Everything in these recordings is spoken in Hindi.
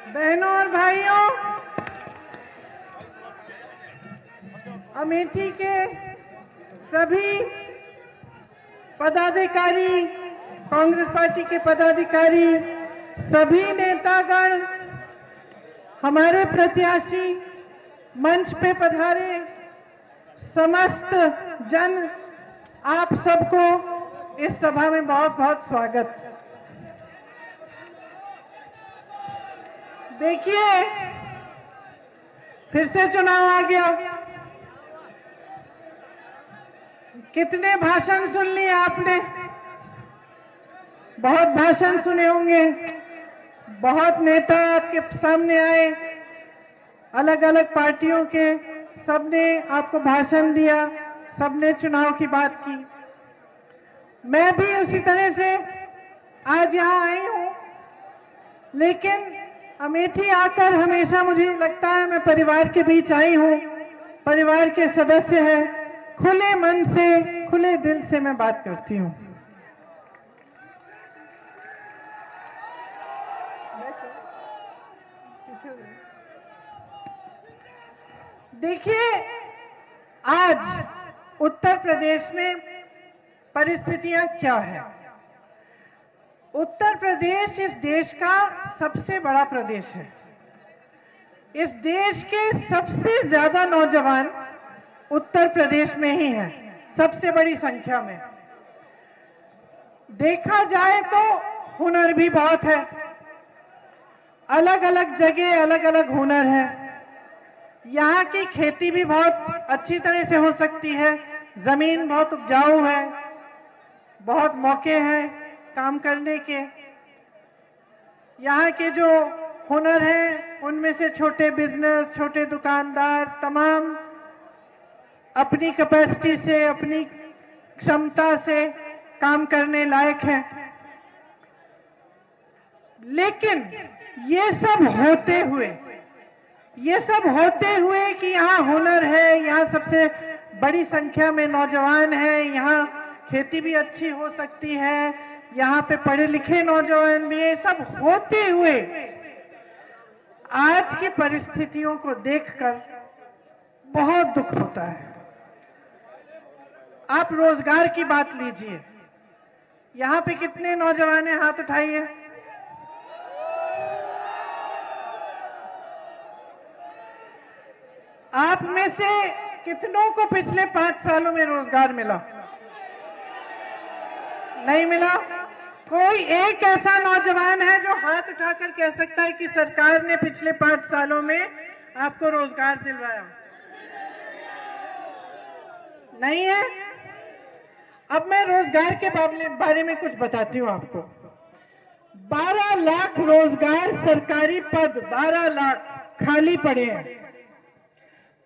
बहनों और भाइयों, अमेठी के सभी पदाधिकारी, कांग्रेस पार्टी के पदाधिकारी, सभी नेतागण, हमारे प्रत्याशी, मंच पे पधारे समस्त जन, आप सबको इस सभा में बहुत बहुत स्वागत। देखिए, फिर से चुनाव आ गया। कितने भाषण सुन लिए आपने? बहुत भाषण सुने होंगे, बहुत नेता आपके सामने आए, अलग अलग पार्टियों के, सबने आपको भाषण दिया, सबने चुनाव की बात की। मैं भी उसी तरह से आज यहां आई हूं, लेकिन अमेठी आकर हमेशा मुझे लगता है मैं परिवार के बीच आई हूं, परिवार के सदस्य हैं, खुले मन से, खुले दिल से मैं बात करती हूं। देखिए, आज उत्तर प्रदेश में परिस्थितियां क्या है। उत्तर प्रदेश इस देश का सबसे बड़ा प्रदेश है। इस देश के सबसे ज्यादा नौजवान उत्तर प्रदेश में ही हैं, सबसे बड़ी संख्या में। देखा जाए तो हुनर भी बहुत है, अलग अलग जगह अलग अलग हुनर है। यहाँ की खेती भी बहुत अच्छी तरह से हो सकती है, जमीन बहुत उपजाऊ है, बहुत मौके हैं काम करने के। यहाँ के जो हुनर हैं उनमें से छोटे बिजनेस, छोटे दुकानदार तमाम अपनी कैपेसिटी से, अपनी क्षमता से काम करने लायक हैं। लेकिन ये सब होते हुए कि यहाँ हुनर है, यहाँ सबसे बड़ी संख्या में नौजवान हैं, यहाँ खेती भी अच्छी हो सकती है, यहाँ पे पढ़े लिखे नौजवान भी, ये सब होते हुए आज की परिस्थितियों को देखकर बहुत दुख होता है। आप रोजगार की बात लीजिए, यहाँ पे कितने नौजवान हैं? हाथ उठाइए। आप में से कितनों को पिछले 5 सालों में रोजगार मिला? नहीं मिला? कोई एक ऐसा नौजवान है जो हाथ उठाकर कह सकता है कि सरकार ने पिछले 5 सालों में आपको रोजगार दिलवाया? नहीं है। अब मैं रोजगार के बारे में कुछ बताती हूं आपको। 12 लाख रोजगार, सरकारी पद 12 लाख खाली पड़े हैं।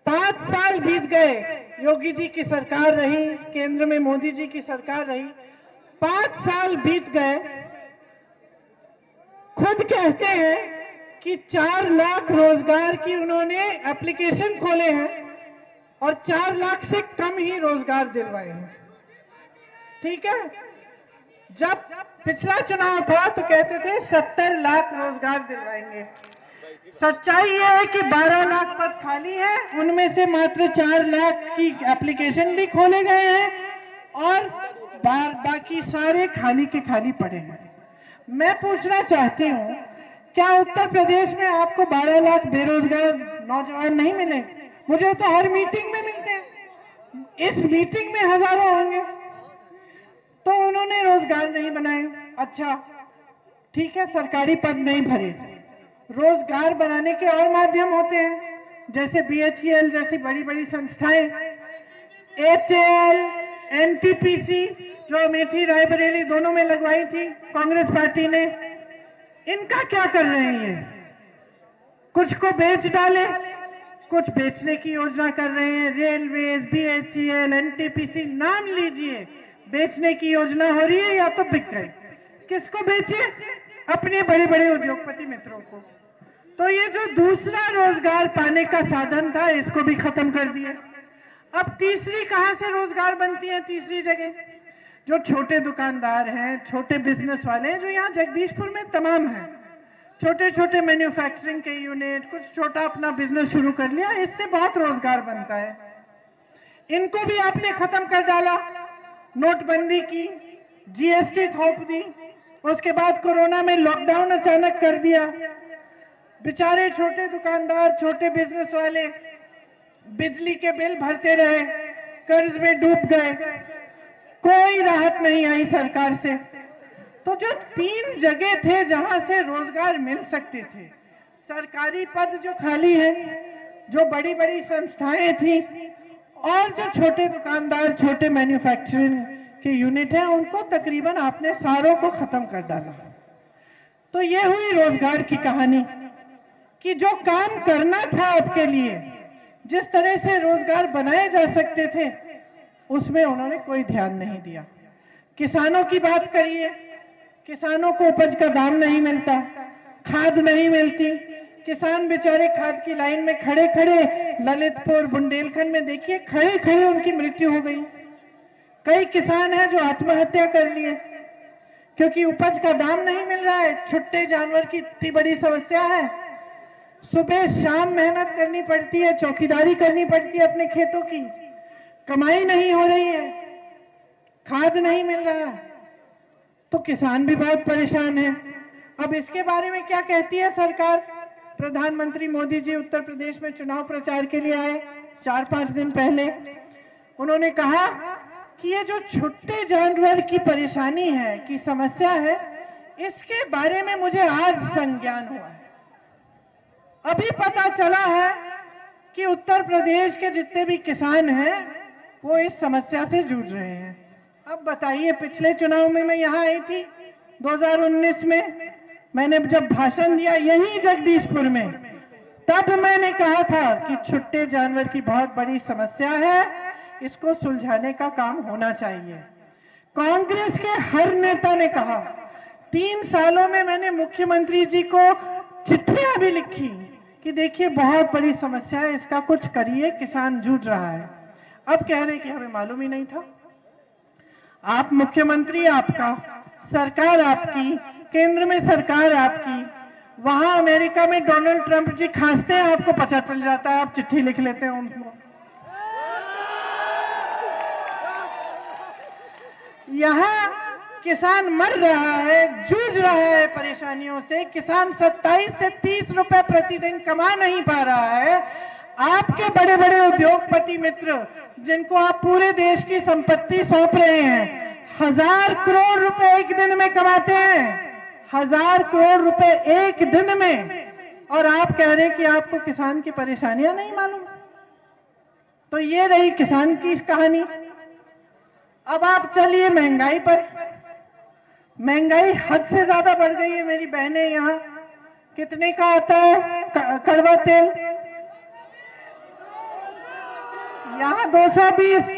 5 साल बीत गए, योगी जी की सरकार रही, केंद्र में मोदी जी की सरकार रही, 5 साल बीत गए। खुद कहते हैं कि 4 लाख रोजगार की उन्होंने एप्लीकेशन खोले हैं और 4 लाख से कम ही रोजगार दिलवाए हैं। ठीक है, जब पिछला चुनाव था तो कहते थे 70 लाख रोजगार दिलवाएंगे। सच्चाई यह है कि 12 लाख पद खाली है, उनमें से मात्र 4 लाख की एप्लीकेशन भी खोले गए हैं और बाकी सारे खाली के खाली पड़े हैं। मैं पूछना चाहती हूं, क्या उत्तर प्रदेश में आपको 12 लाख बेरोजगार नौजवान नहीं मिले? मुझे तो हर मीटिंग में मिलते हैं, इस मीटिंग में हजारों होंगे। तो उन्होंने रोजगार नहीं बनाए। अच्छा ठीक है, सरकारी पद नहीं भरे, रोजगार बनाने के और माध्यम होते हैं, जैसे BHEL जैसी बड़ी बड़ी संस्थाएं, HAL, NTPC जो अमेठी रायबरेली दोनों में लगवाई थी कांग्रेस पार्टी ने, इनका क्या कर रहे हैं? ये कुछ को बेच डाले, कुछ बेचने की योजना कर रहे हैं। रेलवेज, BHEL, NTPC, नाम लीजिए, बेचने की योजना हो रही है या तो बिक गए। किसको बेचे? अपने बड़े बड़े उद्योगपति मित्रों को। तो ये जो दूसरा रोजगार पाने का साधन था, इसको भी खत्म कर दिए। अब तीसरी कहां से रोजगार बनती है? तीसरी जगह जो छोटे दुकानदार हैं, छोटे बिजनेस वाले हैं, जो यहाँ जगदीशपुर में तमाम हैं, छोटे छोटे मैन्युफैक्चरिंग के यूनिट, कुछ छोटा अपना बिजनेस शुरू कर लिया, इससे बहुत रोजगार बनता है। इनको भी आपने खत्म कर डाला, नोटबंदी की, जीएसटी थोप दी, उसके बाद कोरोना में लॉकडाउन अचानक कर दिया। बेचारे छोटे दुकानदार, छोटे बिजनेस वाले बिजली के बिल भरते रहे, कर्ज में डूब गए, कोई राहत नहीं आई सरकार से। तो जो 3 जगह थे जहां से रोजगार मिल सकते थे, सरकारी पद जो खाली है, जो बड़ी बड़ी संस्थाएं थी, और जो छोटे दुकानदार, छोटे मैन्युफैक्चरिंग के यूनिट हैं, उनको तकरीबन आपने सारों को खत्म कर डाला। तो ये हुई रोजगार की कहानी कि जो काम करना था आपके लिए, जिस तरह से रोजगार बनाए जा सकते थे, उसमें उन्होंने कोई ध्यान नहीं दिया। किसानों की बात करिए, किसानों को उपज का दाम नहीं मिलता, खाद नहीं मिलती, किसान बेचारे खाद की लाइन में खड़े खड़े, ललितपुर बुंदेलखंड में देखिए, खड़े खड़े उनकी मृत्यु हो गई। कई किसान हैं जो आत्महत्या कर लिए क्योंकि उपज का दाम नहीं मिल रहा है। छुट्टे जानवर की इतनी बड़ी समस्या है, सुबह शाम मेहनत करनी पड़ती है, चौकीदारी करनी पड़ती है अपने खेतों की, कमाई नहीं हो रही है, खाद नहीं मिल रहा है, तो किसान भी बहुत परेशान है। अब इसके बारे में क्या कहती है सरकार? प्रधानमंत्री मोदी जी उत्तर प्रदेश में चुनाव प्रचार के लिए आए 4-5 दिन पहले। उन्होंने कहा कि ये जो छुट्टे जानवर की परेशानी है, की समस्या है, इसके बारे में मुझे आज संज्ञान हुआ है। अभी पता चला है कि उत्तर प्रदेश के जितने भी किसान हैं वो इस समस्या से जूझ रहे हैं। अब बताइए, पिछले चुनाव में मैं यहाँ आई थी 2019 में, मैंने जब भाषण दिया यहीं जगदीशपुर में, तब मैंने कहा था कि छुट्टे जानवर की बहुत बड़ी समस्या है, इसको सुलझाने का काम होना चाहिए। कांग्रेस के हर नेता ने कहा। 3 सालों में मैंने मुख्यमंत्री जी को चिट्ठियां भी लिखी कि देखिए बहुत बड़ी समस्या है, इसका कुछ करिए, किसान जूझ रहा है। अब कह रहे कि हमें मालूम ही नहीं था। आप मुख्यमंत्री, आपका सरकार, आपकी केंद्र में सरकार आपकी, वहां अमेरिका में डोनाल्ड ट्रंप जी खांसते हैं, आपको पता चल जाता है, आप चिट्ठी लिख लेते हैं उनको। यहाँ किसान मर रहा है, जूझ रहा है परेशानियों से, किसान 27 से 30 रुपए प्रतिदिन कमा नहीं पा रहा है। आपके बड़े बड़े उद्योगपति मित्र, जिनको आप पूरे देश की संपत्ति सौंप रहे हैं, 1000 करोड़ रुपए एक दिन में कमाते हैं, 1000 करोड़ रुपए एक दिन में, और आप कह रहे हैं कि आपको किसान की परेशानियां नहीं मालूम। तो ये रही किसान की कहानी। अब आप चलिए महंगाई पर। महंगाई हद से ज्यादा बढ़ गई है मेरी बहनें। यहाँ कितने का आता है कड़वा तेल? यहाँ 220,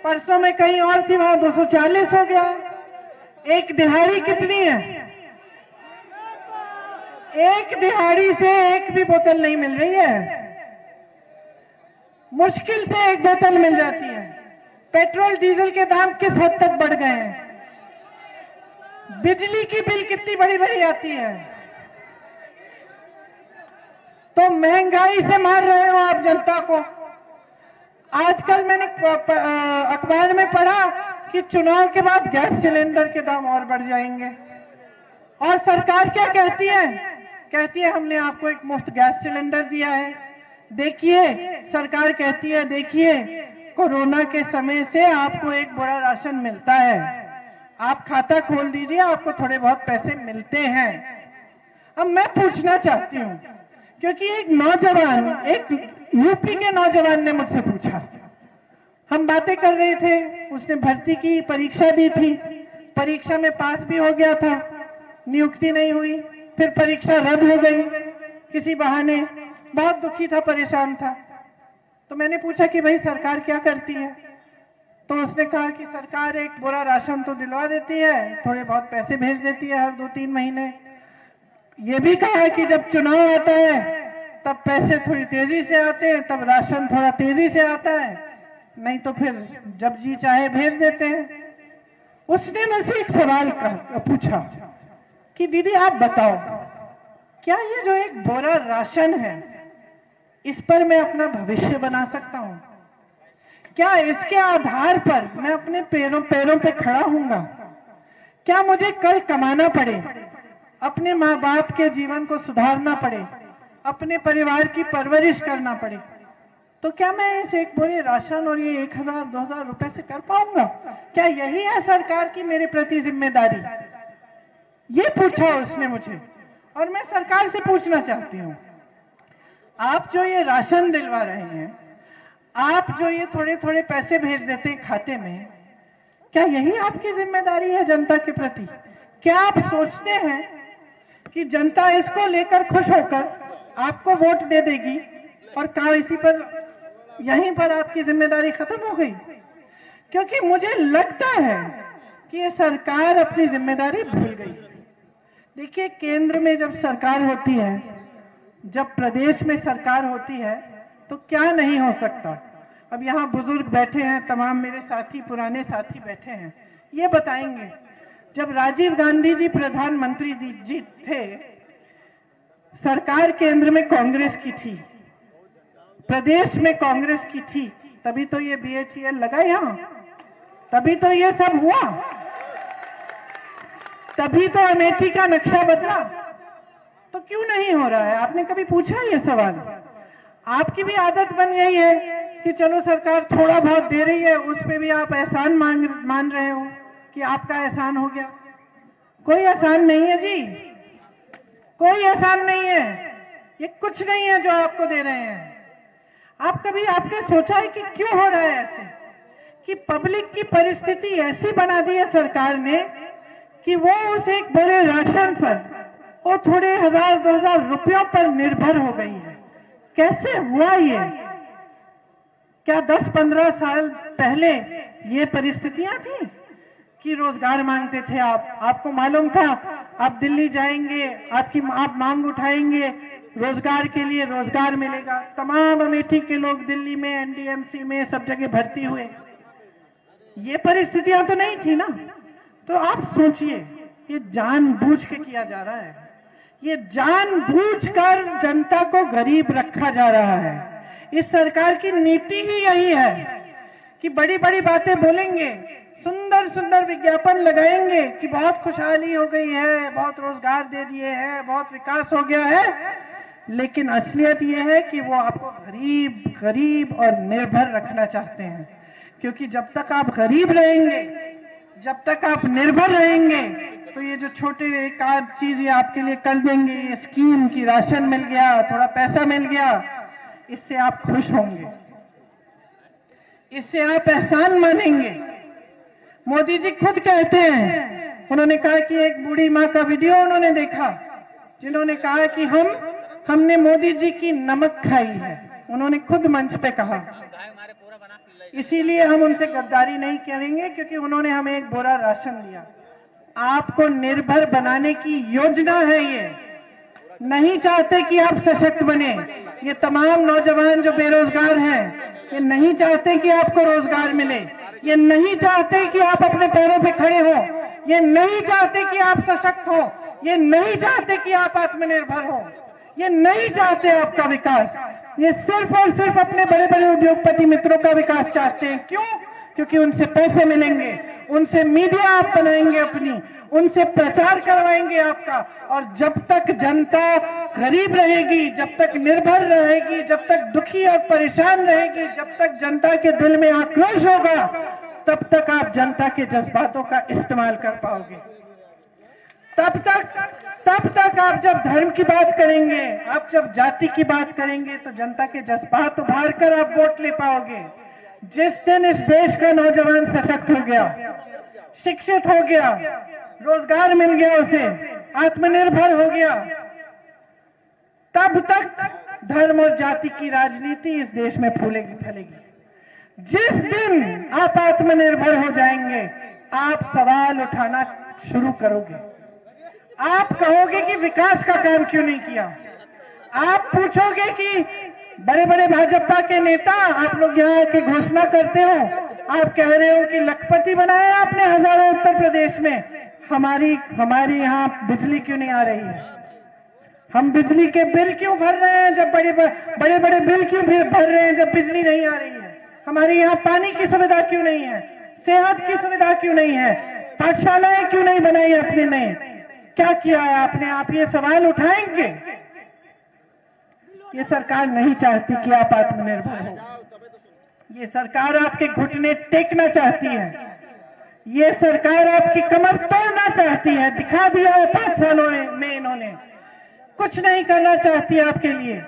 परसों में कहीं और थी, वहां 240 हो गया। एक दिहाड़ी कितनी है? एक दिहाड़ी से एक भी बोतल नहीं मिल रही है, मुश्किल से एक बोतल मिल जाती है। पेट्रोल डीजल के दाम किस हद तक बढ़ गए हैं, बिजली की बिल कितनी बड़ी बड़ी आती है। तो महंगाई से मार रहे हो आप जनता को। आजकल मैंने अखबार में पढ़ा कि चुनाव के बाद गैस सिलेंडर के दाम और बढ़ जाएंगे, और सरकार क्या कहती है? कहती है हमने आपको एक मुफ्त गैस सिलेंडर दिया है। देखिए, सरकार कहती है देखिए, कोरोना के समय से आपको एक बड़ा राशन मिलता है, आप खाता खोल दीजिए, आपको थोड़े बहुत पैसे मिलते हैं। अब मैं पूछना चाहती हूँ, क्योंकि एक नौजवान, एक यूपी के नौजवान ने मुझसे पूछा, हम बातें कर रहे थे, उसने भर्ती की परीक्षा दी थी, परीक्षा में पास भी हो गया था, नियुक्ति नहीं हुई, फिर परीक्षा रद्द हो गई किसी बहाने, बहुत दुखी था, परेशान था। तो मैंने पूछा कि भाई सरकार क्या करती है? तो उसने कहा कि सरकार एक बोरा राशन तो दिलवा देती है, थोड़े बहुत पैसे भेज देती है हर 2-3 महीने। ये भी कहा है कि जब चुनाव आता है तब पैसे थोड़ी तेजी से आते हैं, तब राशन थोड़ा तेजी से आता है, नहीं तो फिर जब जी चाहे भेज देते हैं। उसने मुझसे एक सवाल पूछा कि दीदी आप बताओ, क्या ये जो एक बोरा राशन है, इस पर मैं अपना भविष्य बना सकता हूं? क्या इसके आधार पर मैं अपने पैरों पे खड़ा हूंगा? क्या मुझे कल कमाना पड़े, अपने माँ बाप के जीवन को सुधारना पड़े, अपने परिवार की परवरिश करना पड़े, तो क्या मैं इस एक बोरे राशन और ये 1000-2000 रुपए से कर पाऊंगा? क्या यही है सरकार की मेरे प्रति जिम्मेदारी? ये पूछा उसने मुझे, और मैं सरकार से पूछना चाहती हूँ, आप जो ये राशन दिलवा रहे हैं, आप जो ये थोड़े थोड़े पैसे भेज देते हैं खाते में, क्या यही आपकी जिम्मेदारी है जनता के प्रति? क्या आप सोचते हैं कि जनता इसको लेकर खुश होकर आपको वोट दे देगी और काम इसी पर, यहीं पर आपकी जिम्मेदारी खत्म हो गई? क्योंकि मुझे लगता है कि ये सरकार अपनी जिम्मेदारी भूल गई। देखिए, केंद्र में जब सरकार होती है, जब प्रदेश में सरकार होती है, तो क्या नहीं हो सकता। अब यहाँ बुजुर्ग बैठे हैं, तमाम मेरे साथी, पुराने साथी बैठे हैं, ये बताएंगे जब राजीव गांधी जी प्रधानमंत्री जी थे, सरकार केंद्र में कांग्रेस की थी, प्रदेश में कांग्रेस की थी, तभी तो ये BHEL लगा यहां, तभी तो ये सब हुआ, तभी तो अमेठी का नक्शा बदला। तो क्यों नहीं हो रहा है? आपने कभी पूछा ये सवाल? आपकी भी आदत बन गई है कि चलो सरकार थोड़ा बहुत दे रही है, उस पे भी आप एहसान मान रहे हो कि आपका एहसान हो गया। कोई एहसान नहीं है जी, कोई एहसान नहीं है, ये कुछ नहीं है जो आपको दे रहे हैं। आपने सोचा है कि क्यों हो रहा है ऐसे, कि पब्लिक की परिस्थिति ऐसी बना दी है सरकार ने कि वो उस एक बड़े राशन पर, वो थोड़े 1000-2000 रुपयों पर निर्भर हो गई है। कैसे हुआ ये? क्या 10-15 साल पहले ये परिस्थितियां थी कि रोजगार मांगते थे आपको मालूम था आप दिल्ली जाएंगे, आप मांग उठाएंगे रोजगार के लिए, रोजगार मिलेगा। तमाम अमेठी के लोग दिल्ली में, NDMC में, सब जगह भर्ती हुए। ये परिस्थितियां तो नहीं थी ना। तो आप सोचिए, ये जानबूझ के किया जा रहा है, ये जानबूझकर जनता को गरीब रखा जा रहा है। इस सरकार की नीति ही यही है कि बड़ी बड़ी बातें बोलेंगे, सुंदर सुंदर विज्ञापन लगाएंगे कि बहुत खुशहाली हो गई है, बहुत रोजगार दे दिए हैं, बहुत विकास हो गया है, लेकिन असलियत यह है कि वो आपको गरीब और निर्भर रखना चाहते हैं। क्योंकि जब तक आप गरीब रहेंगे, जब तक आप निर्भर रहेंगे, तो ये जो छोटे एक आध चीज ये आपके लिए कर देंगे, ये स्कीम की राशन मिल गया, थोड़ा पैसा मिल गया, इससे आप खुश होंगे, इससे आप एहसान मानेंगे। मोदी जी खुद कहते हैं, उन्होंने कहा कि एक बूढ़ी माँ का वीडियो उन्होंने देखा, जिन्होंने कहा कि हमने मोदी जी की नमक खाई है, उन्होंने खुद मंच पे कहा। इसीलिए हम उनसे गद्दारी नहीं करेंगे, क्योंकि उन्होंने हमें एक बोरा राशन दिया। आपको निर्भर बनाने की योजना है ये। नहीं चाहते कि आप सशक्त बने। ये तमाम नौजवान जो बेरोजगार हैं, ये नहीं चाहते कि आपको रोजगार मिले, ये नहीं चाहते कि आप अपने पैरों पे खड़े हो, ये नहीं चाहते कि आप सशक्त हो, ये नहीं चाहते कि आप आत्मनिर्भर हो, ये नहीं चाहते आपका विकास। ये सिर्फ और सिर्फ अपने बड़े बड़े उद्योगपति मित्रों का विकास चाहते हैं। क्यों? क्योंकि उनसे पैसे मिलेंगे, उनसे मीडिया आप बनाएंगे अपनी, उनसे प्रचार करवाएंगे आपका। और जब तक जनता गरीब रहेगी, जब तक निर्भर रहेगी, जब तक दुखी और परेशान रहेगी, जब तक जनता के दिल में आक्रोश होगा, तब तक आप जनता के जज्बातों का इस्तेमाल कर पाओगे। तब तक आप जब धर्म की बात करेंगे, आप जब जाति की बात करेंगे, तो जनता के जज्बात उभार कर आप वोट ले पाओगे। जिस दिन इस देश का नौजवान सशक्त हो गया, शिक्षित हो गया, रोजगार मिल गया, उसे आत्मनिर्भर हो गया, तब तक धर्म और जाति की राजनीति इस देश में फूलेगी फैलेगी। जिस दिन आप आत्मनिर्भर हो जाएंगे, आप सवाल उठाना शुरू करोगे। आप कहोगे कि विकास का काम क्यों नहीं किया। आप पूछोगे कि बड़े बड़े भाजपा के नेता, आप लोग यहाँ की घोषणा करते हो, आप कह रहे हो कि लखपति बनाया आपने हजारों उत्तर प्रदेश में, हमारी यहाँ बिजली क्यों नहीं आ रही है। हम बिजली के बिल क्यों भर रहे हैं जब बड़े बड़े बिल क्यों भर रहे हैं जब बिजली नहीं आ रही है? हमारे यहाँ पानी की सुविधा क्यों नहीं है? सेहत की सुविधा क्यों नहीं है? पाठशालाएं क्यों नहीं बनाई आपने? नहीं, क्या किया है आपने? आप ये सवाल उठाएंगे? ये सरकार नहीं चाहती कि आप आत्मनिर्भर हो। ये सरकार आपके घुटने टेकना चाहती है। ये सरकार आपकी कमर तोड़ना चाहती है। दिखा दिया है 5 सालों में इन्होंने। कुछ नहीं करना चाहती आपके लिए,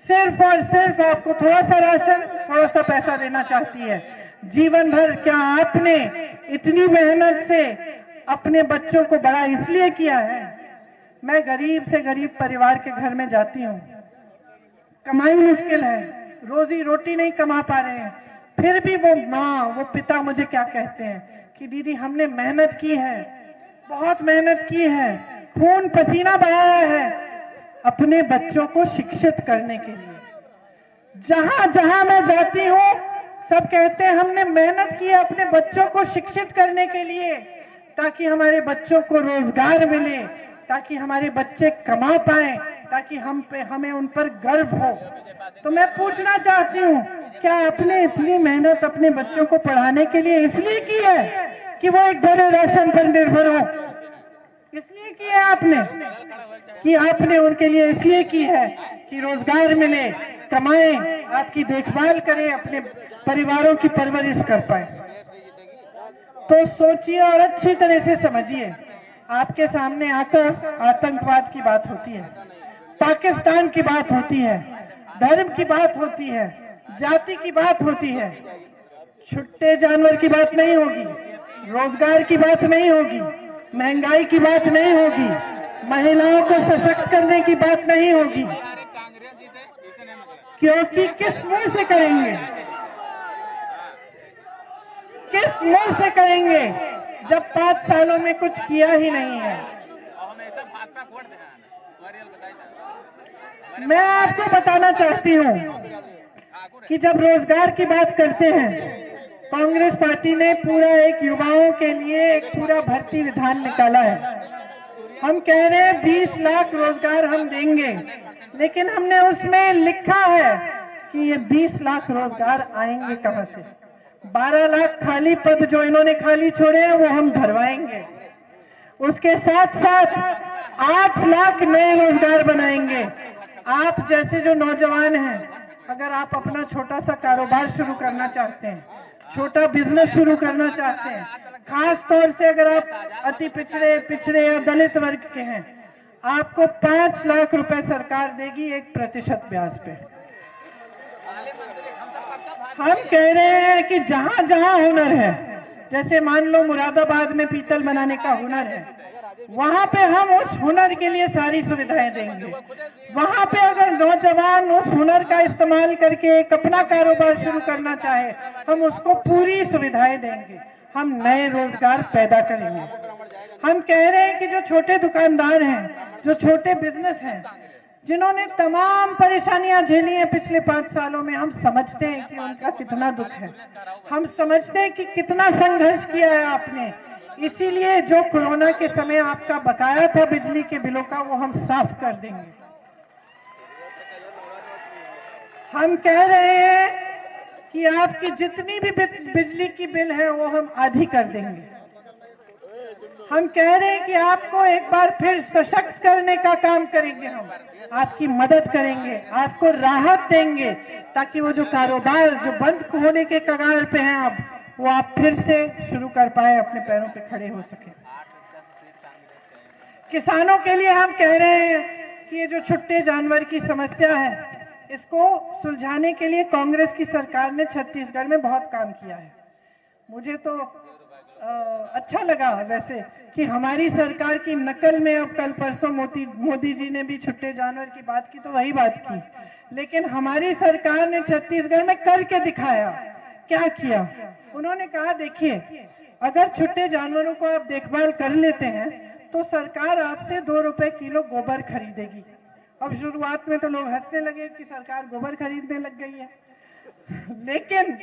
सिर्फ और सिर्फ आपको थोड़ा सा राशन, थोड़ा सा पैसा देना चाहती है। जीवन भर क्या आपने इतनी मेहनत से अपने बच्चों को बड़ा इसलिए किया है? मैं गरीब से गरीब परिवार के घर में जाती हूँ, कमाई मुश्किल है, रोजी रोटी नहीं कमा पा रहे हैं, फिर भी वो माँ, वो पिता मुझे क्या कहते हैं कि दीदी हमने मेहनत की है, बहुत मेहनत की है, खून पसीना बहाया है अपने बच्चों को शिक्षित करने के लिए। जहां जहां मैं जाती हूँ सब कहते हैं हमने मेहनत की है अपने बच्चों को शिक्षित करने के लिए, ताकि हमारे बच्चों को रोजगार मिले, ताकि हमारे बच्चे कमा पाएं, ताकि हमें उन पर गर्व हो। तो मैं पूछना चाहती हूँ, क्या आपने इतनी मेहनत अपने बच्चों को पढ़ाने के लिए इसलिए की है कि वो एक बड़े राशन पर निर्भर हो? इसलिए की है आपने कि आपने उनके लिए इसलिए की है कि रोजगार मिले, कमाएं, आपकी देखभाल करें, अपने परिवारों की परवरिश कर पाए? तो सोचिए और अच्छी तरह से समझिए। आपके सामने आकर आतंकवाद की बात होती है, पाकिस्तान की बात होती है, धर्म की बात होती है, जाति की बात होती है, छुट्टे जानवर की बात नहीं होगी, रोजगार की बात नहीं होगी, महंगाई की बात नहीं होगी, महिलाओं को सशक्त करने की बात नहीं होगी। क्योंकि किस मुंह से करेंगे? किस मुंह से करेंगे जब 5 सालों में कुछ किया ही नहीं है? मैं आपको बताना चाहती हूं कि जब रोजगार की बात करते हैं, कांग्रेस पार्टी ने पूरा एक युवाओं के लिए एक पूरा भर्ती विधान निकाला है। हम कह रहे हैं 20 लाख रोजगार हम देंगे, लेकिन हमने उसमें लिखा है कि ये 20 लाख रोजगार आएंगे कहां से? 12 लाख खाली पद जो इन्होंने खाली छोड़े हैं वो हम भरवाएंगे। उसके साथ साथ 8 लाख नए रोजगार बनाएंगे। आप जैसे जो नौजवान हैं, अगर आप अपना छोटा सा कारोबार शुरू करना चाहते हैं, छोटा बिजनेस शुरू करना चाहते हैं, खास तौर से अगर आप अति पिछड़े या दलित वर्ग के हैं, आपको 5 लाख रुपए सरकार देगी 1% ब्याज पे। हम कह रहे हैं कि जहां जहां हुनर है, जैसे मान लो मुरादाबाद में पीतल बनाने का हुनर है, वहां पे हम उस हुनर के लिए सारी सुविधाएं देंगे। वहां पे अगर नौजवान उस हुनर का इस्तेमाल करके एक अपना कारोबार शुरू करना चाहे, हम उसको पूरी सुविधाएं देंगे। हम नए रोजगार पैदा करेंगे। हम कह रहे हैं कि जो छोटे दुकानदार हैं, जो छोटे बिजनेस हैं, जिन्होंने तमाम परेशानियां झेली हैं पिछले 5 सालों में, हम समझते हैं कि उनका कितना दुख है, हम समझते हैं कि कितना संघर्ष किया है आपने। इसीलिए जो कोरोना के समय आपका बकाया था बिजली के बिलों का, वो हम साफ कर देंगे। हम कह रहे हैं कि आपकी जितनी भी बिजली की बिल है वो हम आधी कर देंगे। हम कह रहे हैं कि आपको एक बार फिर सशक्त करने का काम करेंगे, हम आपकी मदद करेंगे, आपको राहत देंगे, ताकि वो जो कारोबार जो बंद होने के कगार पे हैं अब, वो आप फिर से शुरू कर पाए, अपने पैरों पे खड़े हो सके। किसानों के लिए हम कह रहे हैं कि ये जो छुट्टे जानवर की समस्या है, इसको सुलझाने के लिए कांग्रेस की सरकार ने छत्तीसगढ़ में बहुत काम किया है। मुझे तो अच्छा लगा वैसे कि हमारी सरकार की नकल में अब कल परसों मोदी जी ने भी छुट्टे जानवर की बात की तो वही बात की, लेकिन हमारी सरकार ने छत्तीसगढ़ में करके दिखाया। क्या किया? उन्होंने कहा देखिए, अगर छुट्टे जानवरों को आप देखभाल कर लेते हैं तो सरकार आपसे 2 रुपए किलो गोबर खरीदेगी। अब शुरुआत में तो लोग हंसने लगे कि सरकार गोबर खरीदने लग गई है, लेकिन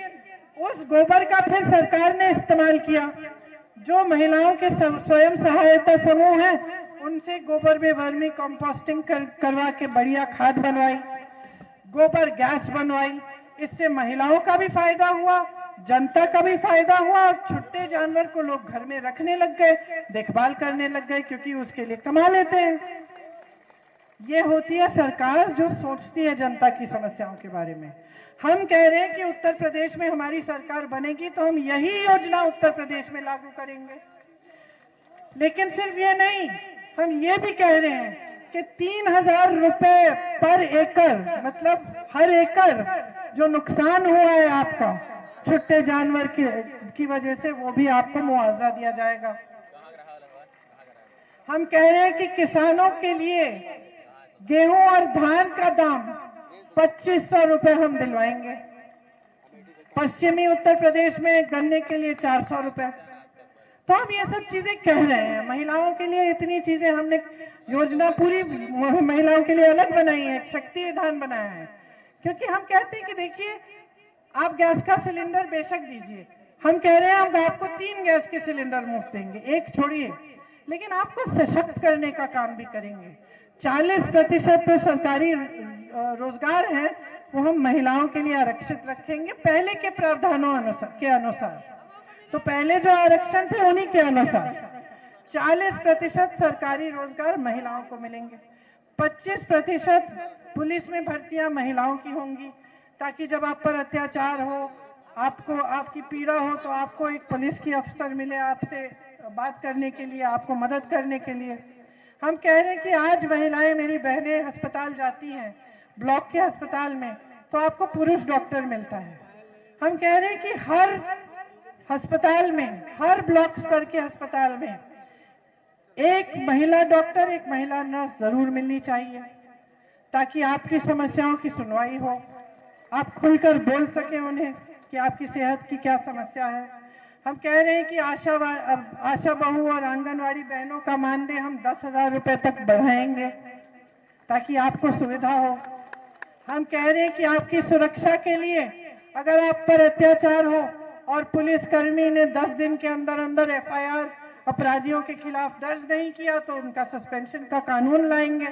उस गोबर का फिर सरकार ने इस्तेमाल किया। जो महिलाओं के स्वयं सहायता समूह हैं, उनसे गोबर में वर्मी कंपोस्टिंग करवा के बढ़िया खाद बनवाई, गोबर गैस बनवाई। इससे महिलाओं का भी फायदा हुआ, जनता का भी फायदा हुआ और छुट्टे जानवर को लोग घर में रखने लग गए, देखभाल करने लग गए, क्योंकि उसके लिए कमा लेते हैं। ये होती है सरकार जो सोचती है जनता की समस्याओं के बारे में। हम कह रहे हैं कि उत्तर प्रदेश में हमारी सरकार बनेगी तो हम यही योजना उत्तर प्रदेश में लागू करेंगे। लेकिन सिर्फ ये नहीं, हम ये भी कह रहे हैं कि 3,000 रुपए पर एकड़, मतलब हर एकड़ जो नुकसान हुआ है आपका छुट्टे जानवर की वजह से, वो भी आपको मुआवजा दिया जाएगा। हम कह रहे हैं कि किसानों के लिए गेहूं और धान का दाम 2,500 रुपए हम दिलवाएंगे। पश्चिमी उत्तर प्रदेश में गन्ने के लिए 400 रुपए। तो हम ये सब चीजें कह रहे हैं। महिलाओं के लिए इतनी चीजें हमने योजना पूरी महिलाओं के लिए अलग बनाई है, एक शक्ति विधान बनाया है, क्योंकि हम कहते हैं कि देखिए आप गैस का सिलेंडर बेशक दीजिए, हम कह रहे हैं हम आपको 3 गैस के सिलेंडर मुफ्त देंगे, एक छोड़िए, लेकिन आपको सशक्त करने का काम भी करेंगे। 40% तो सरकारी रोजगार है वो हम महिलाओं के लिए आरक्षित रखेंगे पहले के प्रावधानों के अनुसार। तो पहले जो आरक्षण थे उन्हीं के अनुसार 40% सरकारी रोजगार महिलाओं को मिलेंगे। 25% पुलिस में भर्तियां महिलाओं की होंगी, ताकि जब आप पर अत्याचार हो, आपको आपकी पीड़ा हो, तो आपको एक पुलिस की अफसर मिले आपसे बात करने के लिए, आपको मदद करने के लिए। हम कह रहे हैं कि आज महिलाएं, मेरी बहनें अस्पताल जाती हैं, ब्लॉक के अस्पताल में, तो आपको पुरुष डॉक्टर मिलता है। हम कह रहे हैं कि हर अस्पताल में, हर ब्लॉक स्तर के अस्पताल में एक महिला डॉक्टर, एक महिला नर्स जरूर मिलनी चाहिए, ताकि आपकी समस्याओं की सुनवाई हो, आप खुलकर बोल सकें उन्हें कि आपकी सेहत की क्या समस्या है। हम कह रहे हैं कि आशा बहू और आंगनवाड़ी बहनों का मानदेय हम 10,000 रुपए तक बढ़ाएंगे, ताकि आपको सुविधा हो। हम कह रहे हैं कि आपकी सुरक्षा के लिए अगर आप पर अत्याचार हो और पुलिसकर्मी ने 10 दिन के अंदर अंदर FIR अपराधियों के खिलाफ दर्ज नहीं किया, तो उनका सस्पेंशन का कानून लाएंगे,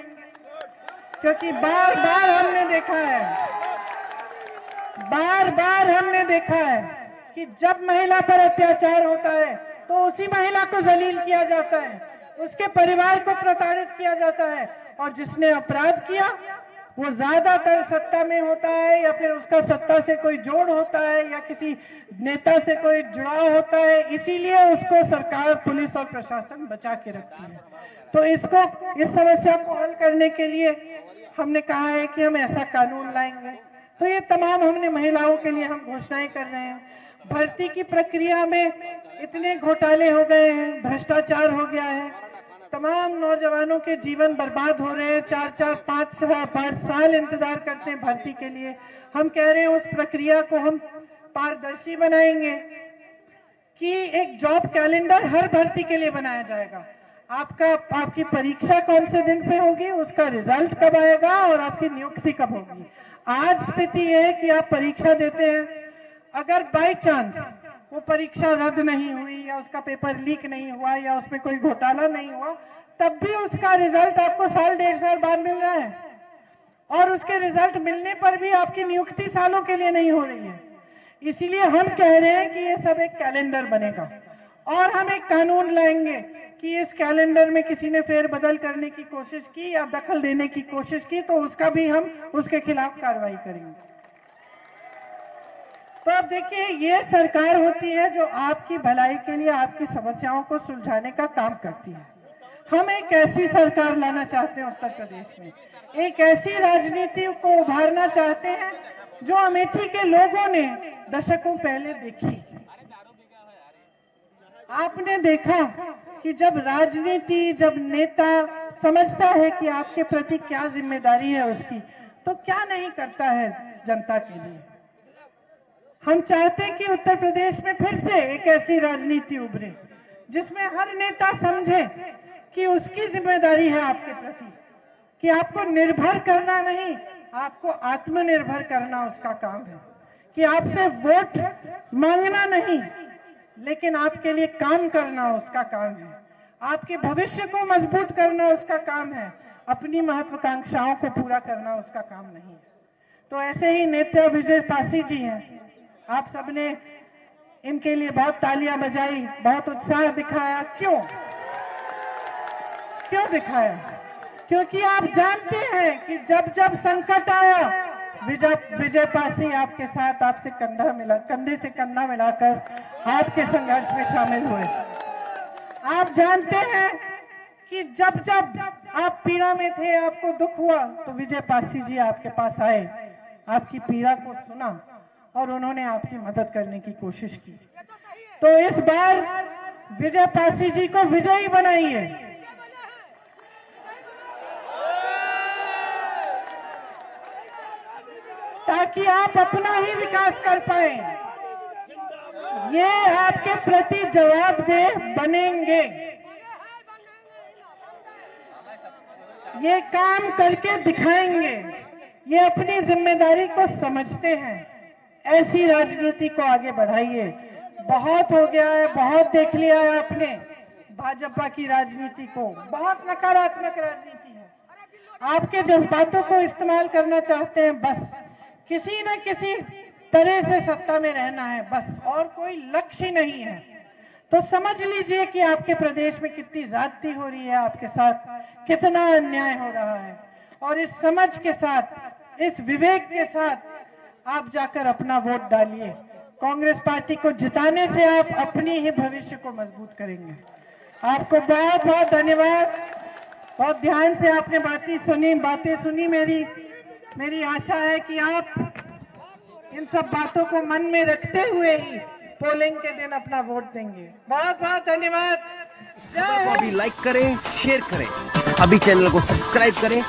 क्योंकि बार बार हमने देखा है कि जब महिला पर अत्याचार होता है तो उसी महिला को जलील किया जाता है, उसके परिवार को प्रताड़ित किया जाता है, और जिसने अपराध किया वो ज्यादातर सत्ता में होता है, या फिर उसका सत्ता से कोई जोड़ होता है, या किसी नेता से कोई जुड़ाव होता है, इसीलिए उसको सरकार, पुलिस और प्रशासन बचा के रखती है। तो इस समस्या को हल करने के लिए हमने कहा है कि हम ऐसा कानून लाएंगे। तो ये तमाम हमने महिलाओं के लिए हम घोषणाएं कर रहे हैं। भर्ती की प्रक्रिया में इतने घोटाले हो गए हैं, भ्रष्टाचार हो गया है, तमाम नौजवानों के जीवन बर्बाद हो रहे हैं, 4-4, 5 साल इंतजार करते हैं भर्ती के लिए। हम कह रहे हैं उस प्रक्रिया को हम पारदर्शी बनाएंगे कि एक जॉब कैलेंडर हर भर्ती के लिए बनाया जाएगा। आपकी परीक्षा कौन से दिन पे होगी, उसका रिजल्ट कब आएगा और आपकी नियुक्ति कब होगी। आज स्थिति यह है कि आप परीक्षा देते हैं, अगर बाय चांस वो परीक्षा रद्द नहीं हुई, या उसका पेपर लीक नहीं हुआ, या उसमें कोई घोटाला नहीं हुआ, तब भी उसका रिजल्ट आपको 1.5 साल बाद मिल रहा है, और उसके रिजल्ट मिलने पर भी आपकी नियुक्ति सालों के लिए नहीं हो रही है। इसीलिए हम कह रहे हैं कि ये सब एक कैलेंडर बनेगा, और हम एक कानून लाएंगे कि इस कैलेंडर में किसी ने फेरबदल करने की कोशिश की या दखल देने की कोशिश की, तो उसका भी हम उसके खिलाफ कार्रवाई करेंगे। तो अब देखिए, ये सरकार होती है जो आपकी भलाई के लिए, आपकी समस्याओं को सुलझाने का काम करती है। हम एक ऐसी सरकार लाना चाहते हैं उत्तर प्रदेश में, एक ऐसी राजनीति को उभारना चाहते हैं जो अमेठी के लोगों ने दशकों पहले देखी। आपने देखा कि जब राजनीति, जब नेता समझता है कि आपके प्रति क्या जिम्मेदारी है उसकी, तो क्या नहीं करता है जनता के लिए। हम चाहते हैं कि उत्तर प्रदेश में फिर से एक ऐसी राजनीति उभरे जिसमें हर नेता समझे कि उसकी जिम्मेदारी है आपके प्रति, कि आपको निर्भर करना नहीं, आपको आत्मनिर्भर करना उसका काम है, कि आपसे वोट मांगना नहीं, लेकिन आपके लिए काम करना उसका काम है। आपके भविष्य को मजबूत करना उसका काम है, अपनी महत्वाकांक्षाओं को पूरा करना उसका काम नहीं है। तो ऐसे ही नेता विजय पासी जी हैं, आप सबने इनके लिए बहुत तालियां बजाई, बहुत उत्साह दिखाया। क्यों दिखाया? क्योंकि आप जानते हैं कि जब जब संकट आया, विजय पासी आपके साथ, आपसे कंधे से कंधा मिलाकर आपके संघर्ष में शामिल हुए। आप जानते हैं कि जब जब आप पीड़ा में थे, आपको दुख हुआ, तो विजय पासी जी आपके पास आए, आपकी पीड़ा को सुना और उन्होंने आपकी मदद करने की कोशिश की। तो इस बार विजय पासी जी को विजयी बनाइए, ताकि आप अपना ही विकास कर पाए। ये आपके प्रति जवाबदेह बनेंगे, ये काम करके दिखाएंगे, ये अपनी जिम्मेदारी को समझते हैं। ऐसी राजनीति को आगे बढ़ाइए। बहुत हो गया है, बहुत देख लिया है आपने भाजपा की राजनीति को, बहुत नकारात्मक राजनीति है। आपके जज्बातों को इस्तेमाल करना चाहते हैं, बस किसी न किसी तरह से सत्ता में रहना है, बस, और कोई लक्ष्य नहीं है। तो समझ लीजिए कि आपके प्रदेश में कितनी ज्यादती हो रही है, आपके साथ कितना अन्याय हो रहा है। और इस समझ के साथ, इस विवेक के साथ आप जाकर अपना वोट डालिए। कांग्रेस पार्टी को जिताने से आप अपनी ही भविष्य को मजबूत करेंगे। आपको बहुत बहुत धन्यवाद। बहुत ध्यान से आपने बातें सुनी। मेरी आशा है कि आप इन सब बातों को मन में रखते हुए ही पोलिंग के दिन अपना वोट देंगे। बहुत बहुत धन्यवाद। अभी लाइक करें, शेयर करें, अभी चैनल को सब्सक्राइब करें।